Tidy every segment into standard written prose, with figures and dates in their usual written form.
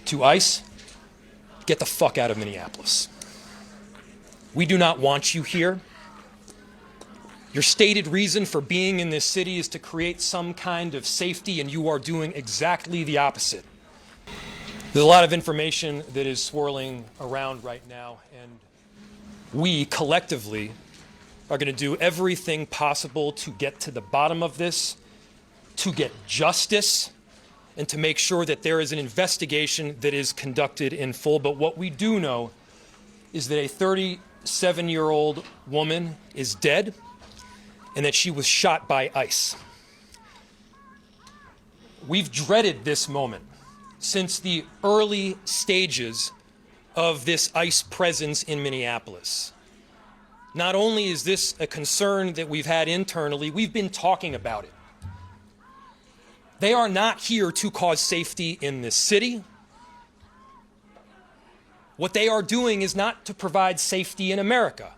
To ICE, get the fuck out of Minneapolis. We do not want you here. Your stated reason for being in this city is to create some kind of safety, and you are doing exactly the opposite. There's a lot of information that is swirling around right now, and we collectively are going to do everything possible to get to the bottom of this, to get justice, and to make sure that there is an investigation that is conducted in full. But what we do know is that a 37-year-old woman is dead and that she was shot by ICE. We've dreaded this moment since the early stages of this ICE presence in Minneapolis. Not only is this a concern that we've had internally, we've been talking about it. They are not here to cause safety in this city. What they are doing is not to provide safety in America.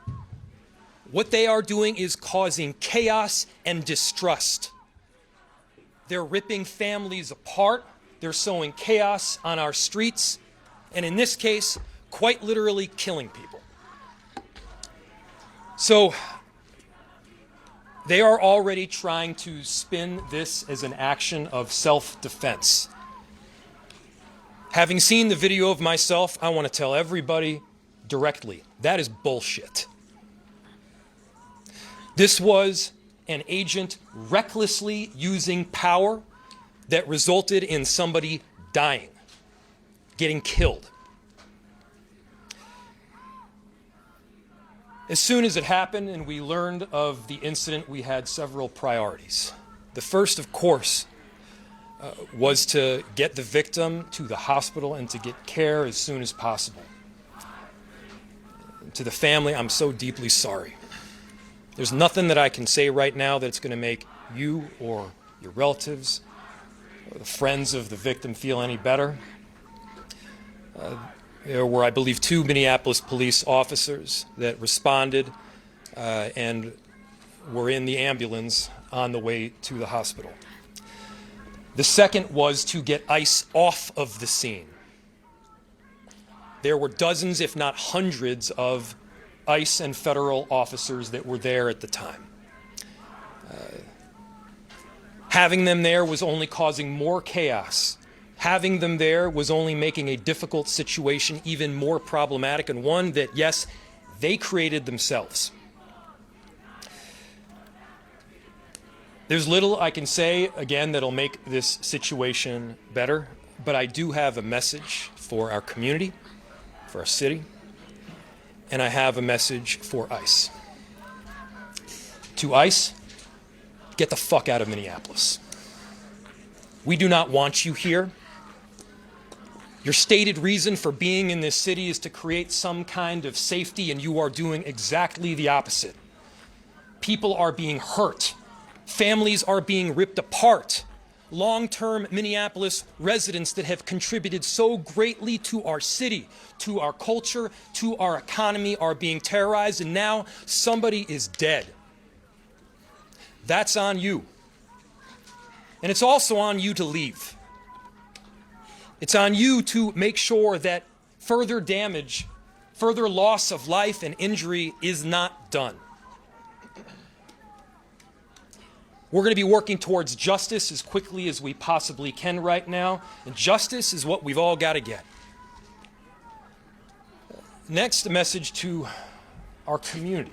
What they are doing is causing chaos and distrust. They're ripping families apart. They're sowing chaos on our streets. And in this case, quite literally killing people. So they are already trying to spin this as an action of self-defense. Having seen the video of myself, I want to tell everybody directly, that is bullshit. This was an agent recklessly using power that resulted in somebody dying, getting killed. As soon as it happened and we learned of the incident, we had several priorities. The first, of course, was to get the victim to the hospital and to get care as soon as possible. To the family, I'm so deeply sorry. There's nothing that I can say right now that's going to make you or your relatives or the friends of the victim feel any better. There were, I believe, 2 Minneapolis police officers that responded and were in the ambulance on the way to the hospital. The second was to get ICE off of the scene. There were dozens, if not hundreds, of ICE and federal officers that were there at the time. Having them there was only causing more chaos. Having them there was only making a difficult situation even more problematic, and one that, yes, they created themselves. There's little I can say, again, that'll make this situation better, but I do have a message for our community, for our city, and I have a message for ICE. To ICE, get the fuck out of Minneapolis. We do not want you here. Your stated reason for being in this city is to create some kind of safety, and you are doing exactly the opposite. People are being hurt. Families are being ripped apart. Long-term Minneapolis residents that have contributed so greatly to our city, to our culture, to our economy are being terrorized, and now somebody is dead. That's on you. And it's also on you to leave. It's on you to make sure that further damage, further loss of life and injury is not done. We're going to be working towards justice as quickly as we possibly can right now, and justice is what we've all got to get. Next, a message to our community.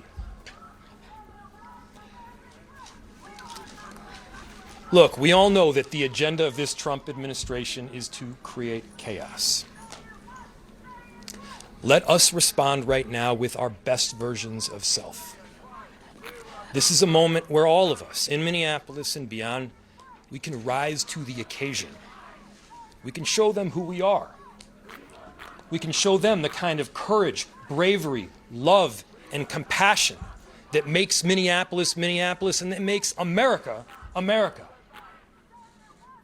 Look, we all know that the agenda of this Trump administration is to create chaos. Let us respond right now with our best versions of self. This is a moment where all of us in Minneapolis and beyond, we can rise to the occasion. We can show them who we are. We can show them the kind of courage, bravery, love, and compassion that makes Minneapolis, Minneapolis, and that makes America, America.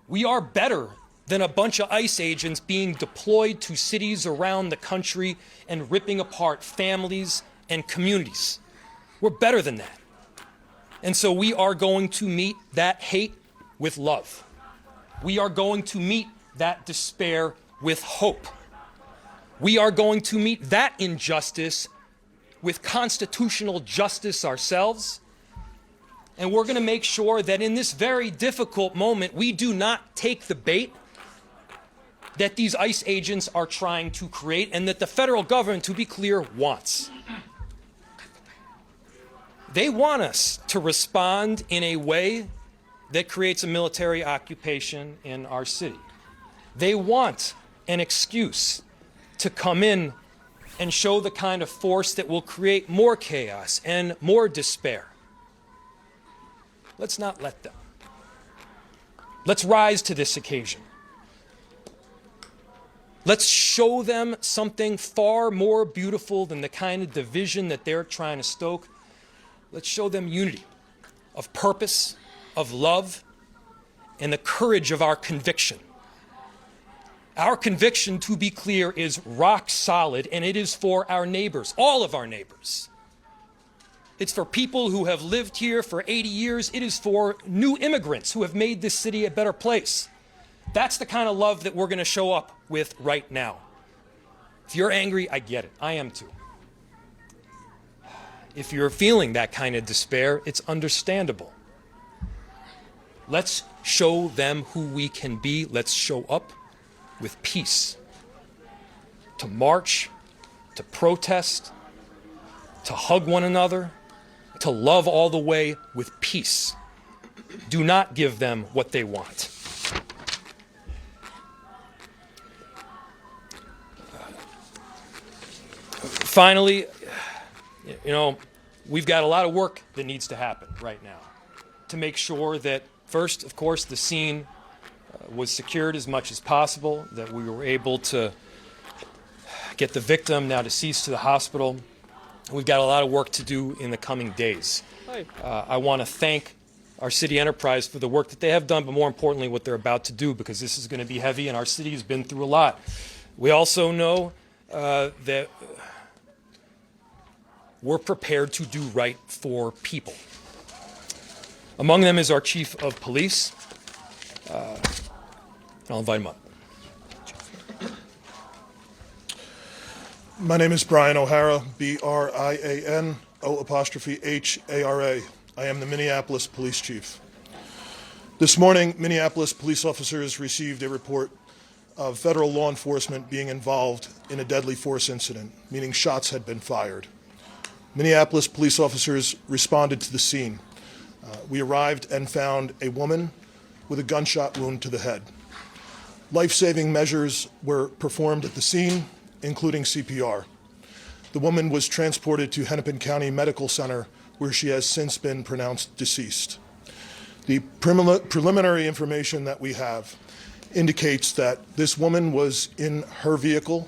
We are better than a bunch of ICE agents being deployed to cities around the country and ripping apart families and communities. We're better than that. And so we are going to meet that hate with love. We are going to meet that despair with hope. We are going to meet that injustice with constitutional justice ourselves. And we're going to make sure that in this very difficult moment, we do not take the bait that these ICE agents are trying to create and that the federal government, to be clear, wants. They want us to respond in a way that creates a military occupation in our city. They want an excuse to come in and show the kind of force that will create more chaos and more despair. Let's not let them. Let's rise to this occasion. Let's show them something far more beautiful than the kind of division that they're trying to stoke. Let's show them unity of purpose, of love, and the courage of our conviction. Our conviction, to be clear, is rock solid, and it is for our neighbors, all of our neighbors. It's for people who have lived here for 80 years. It is for new immigrants who have made this city a better place. That's the kind of love that we're going to show up with right now. If you're angry, I get it. I am too. If you're feeling that kind of despair, it's understandable. Let's show them who we can be. Let's show up with peace. To march, to protest, to hug one another, to love all the way with peace. Do not give them what they want. Finally, we've got a lot of work that needs to happen right now to make sure that, first, of course, the scene was secured as much as possible, that we were able to get the victim, now deceased, to the hospital. We've got a lot of work to do in the coming days. I want to thank our city enterprise for the work that they have done, but more importantly, what they're about to do, because this is going to be heavy and our city has been through a lot. We also know that we're prepared to do right for people. Among them is our chief of police. I'll invite him up. My name is Brian O'Hara, B-R-I-A-N-O''H-A-R-A. I am the Minneapolis Police Chief. This morning, Minneapolis police officers received a report of federal law enforcement being involved in a deadly force incident, meaning shots had been fired. Minneapolis police officers responded to the scene. We arrived and found a woman with a gunshot wound to the head. Life-saving measures were performed at the scene, including CPR. The woman was transported to Hennepin County Medical Center, where she has since been pronounced deceased. The preliminary information that we have indicates that this woman was in her vehicle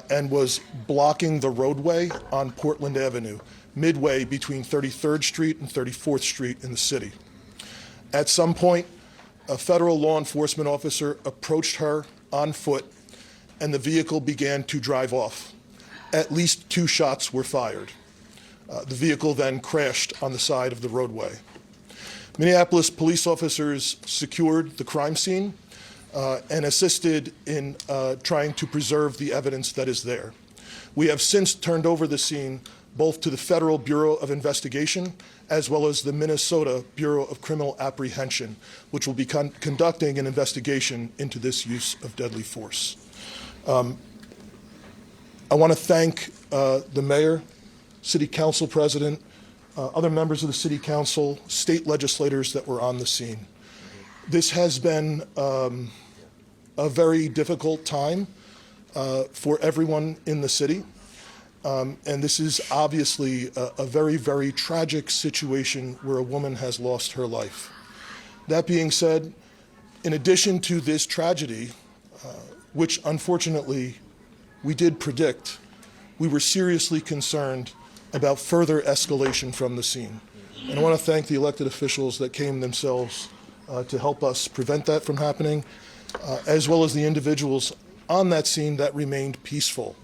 and was blocking the roadway on Portland Avenue, midway between 33rd Street and 34th Street in the city. At some point, a federal law enforcement officer approached her on foot, and the vehicle began to drive off. At least 2 shots were fired. The vehicle then crashed on the side of the roadway. Minneapolis police officers secured the crime scene and assisted in trying to preserve the evidence that is there. We have since turned over the scene both to the Federal Bureau of Investigation as well as the Minnesota Bureau of Criminal Apprehension, which will be conducting an investigation into this use of deadly force. I want to thank the mayor, city council president, other members of the city council, state legislators that were on the scene. This has been a very difficult time for everyone in the city. And this is obviously a very, very tragic situation where a woman has lost her life. That being said, in addition to this tragedy, which unfortunately we did predict, we were seriously concerned about further escalation from the scene. And I want to thank the elected officials that came themselves to help us prevent that from happening, as well as the individuals on that scene that remained peaceful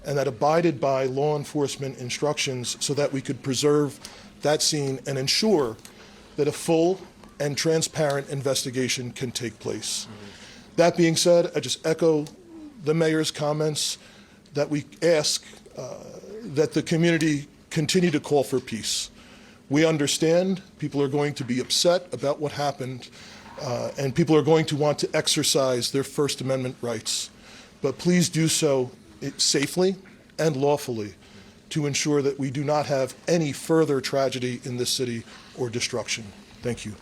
and that abided by law enforcement instructions so that we could preserve that scene and ensure that a full and transparent investigation can take place. That being said, I just echo the mayor's comments that we ask that the community continue to call for peace. We understand people are going to be upset about what happened, and people are going to want to exercise their First Amendment rights. But please do so safely and lawfully to ensure that we do not have any further tragedy in this city or destruction. Thank you.